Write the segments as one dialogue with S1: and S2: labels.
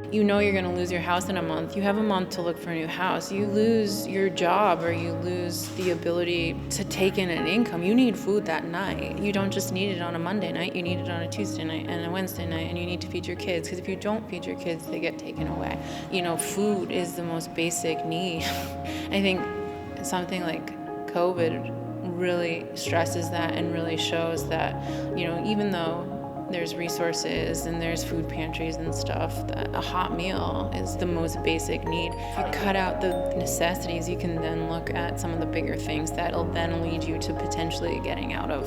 S1: You know you're going to lose your house in a month. You have a month to look for a new house. You lose your job or you lose the ability to take in an income. You need food that night. You don't just need it on a Monday night. You need it on a Tuesday night and a Wednesday night, and you need to feed your kids, because if you don't feed your kids, they get taken away. Food is the most basic need. I think something like COVID really stresses that and really shows that, even though there's resources and there's food pantries and stuff, that a hot meal is the most basic need. If you cut out the necessities, you can then look at some of the bigger things that'll then lead you to potentially getting out of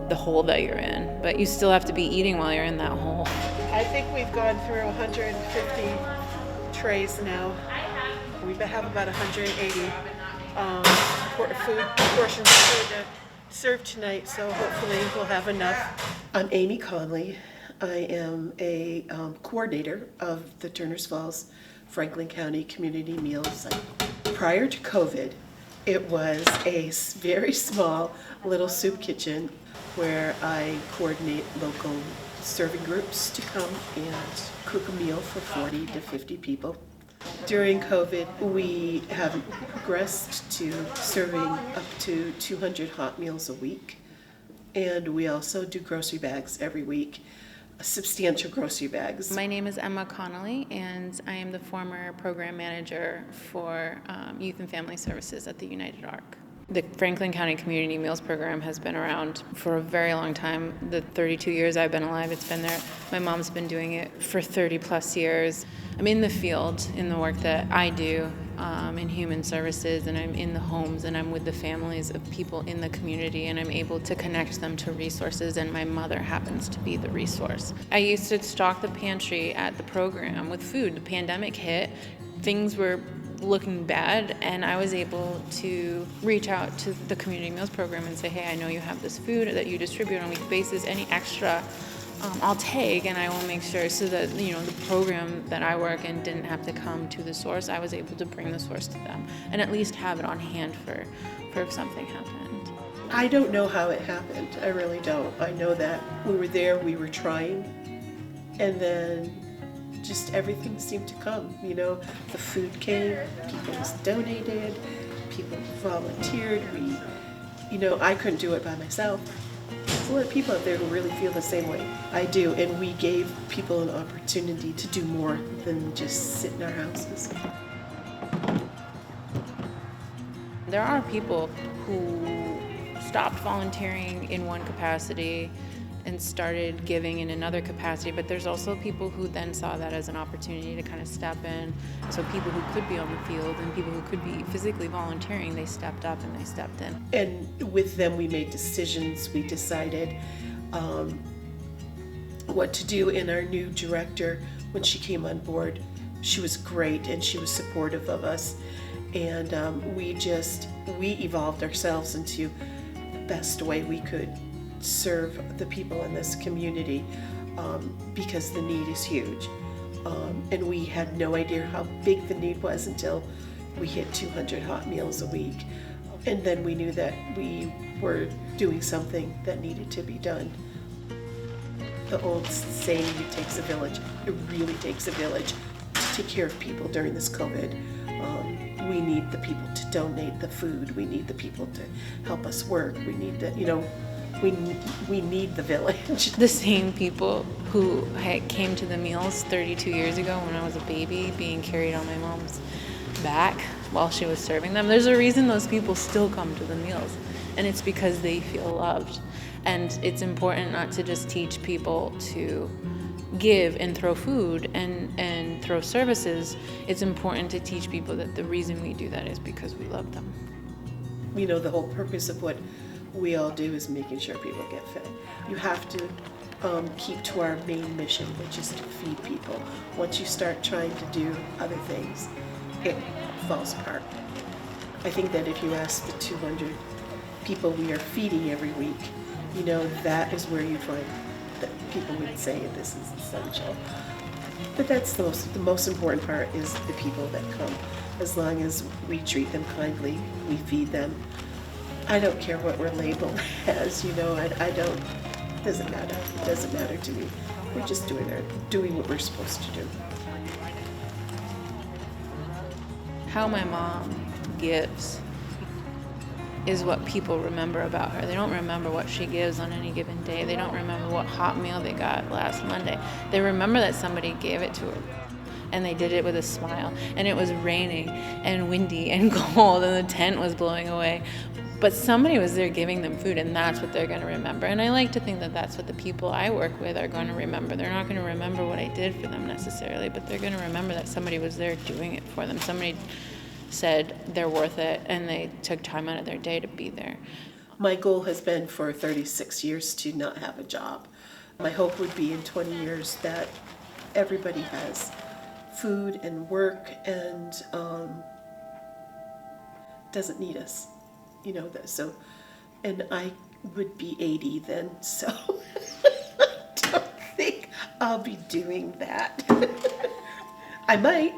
S1: the hole that you're in. But you still have to be eating while you're in that hole.
S2: I think we've gone through 150 trays now. We have about 180 food portions of food to serve tonight, so hopefully we'll have enough. I'm Amy Conley. I am a coordinator of the Turners Falls Franklin County Community Meal Site. Prior to COVID, it was a very small little soup kitchen where I coordinate local serving groups to come and cook a meal for 40 to 50 people. During COVID, we have progressed to serving up to 200 hot meals a week. And we also do grocery bags every week, substantial grocery bags.
S1: My name is Emma Connolly, and I am the former program manager for Youth and Family Services at the United Arc. The Franklin County Community Meals Program has been around for a very long time. The 32 years I've been alive, it's been there. My mom's been doing it for 30 plus years. I'm in the field in the work that I do in human services, and I'm in the homes, and I'm with the families of people in the community, and I'm able to connect them to resources, and my mother happens to be the resource. I used to stock the pantry at the program with food. The pandemic hit, things were looking bad, and I was able to reach out to the community meals program and say, hey, I know you have this food that you distribute on a weekly basis. Any extra I'll take, and I will make sure, so that the program that I work in didn't have to come to the source. I was able to bring the source to them and at least have it on hand for if something happened.
S2: I don't know how it happened. I really don't. I know that we were there, we were trying, and then just everything seemed to come. The food came, people donated, people volunteered. I couldn't do it by myself. There's a lot of people out there who really feel the same way I do, and we gave people an opportunity to do more than just sit in our houses.
S1: There are people who stopped volunteering in one capacity and started giving in another capacity, but there's also people who then saw that as an opportunity to kind of step in. So people who could be on the field and people who could be physically volunteering, they stepped up and they stepped in.
S2: And with them we made decisions. We decided what to do, and our new director, when she came on board, she was great and she was supportive of us, and we evolved ourselves into the best way we could serve the people in this community, because the need is huge, and we had no idea how big the need was until we hit 200 hot meals a week, and then we knew that we were doing something that needed to be done. The old saying, it takes a village. It really takes a village to take care of people during this COVID. We need the people to donate the food. We need the people to help us work. We need we need the village.
S1: The same people who came to the meals 32 years ago when I was a baby, being carried on my mom's back while she was serving them. There's a reason those people still come to the meals, and it's because they feel loved. And it's important not to just teach people to give and throw food and throw services. It's important to teach people that the reason we do that is because we love them.
S2: The whole purpose of what we all do is making sure people get fed. You have to keep to our main mission, which is to feed people. Once you start trying to do other things, it falls apart. I think that if you ask the 200 people we are feeding every week, that is where you find that people would say this is essential. But that's the most important part, is the people that come. As long as we treat them kindly, we feed them. I don't care what we're labeled as, I don't, doesn't matter. It doesn't matter to me. We're just doing what we're supposed to do.
S1: How my mom gives is what people remember about her. They don't remember what she gives on any given day. They don't remember what hot meal they got last Monday. They remember that somebody gave it to her. And they did it with a smile. And it was raining and windy and cold and the tent was blowing away. But somebody was there giving them food, and that's what they're going to remember. And I like to think that that's what the people I work with are going to remember. They're not going to remember what I did for them necessarily, but they're going to remember that somebody was there doing it for them. Somebody said they're worth it, and they took time out of their day to be there.
S2: My goal has been for 36 years to not have a job. My hope would be in 20 years that everybody has food and work and doesn't need us, so, and I would be 80 then, so I don't think I'll be doing that. I might.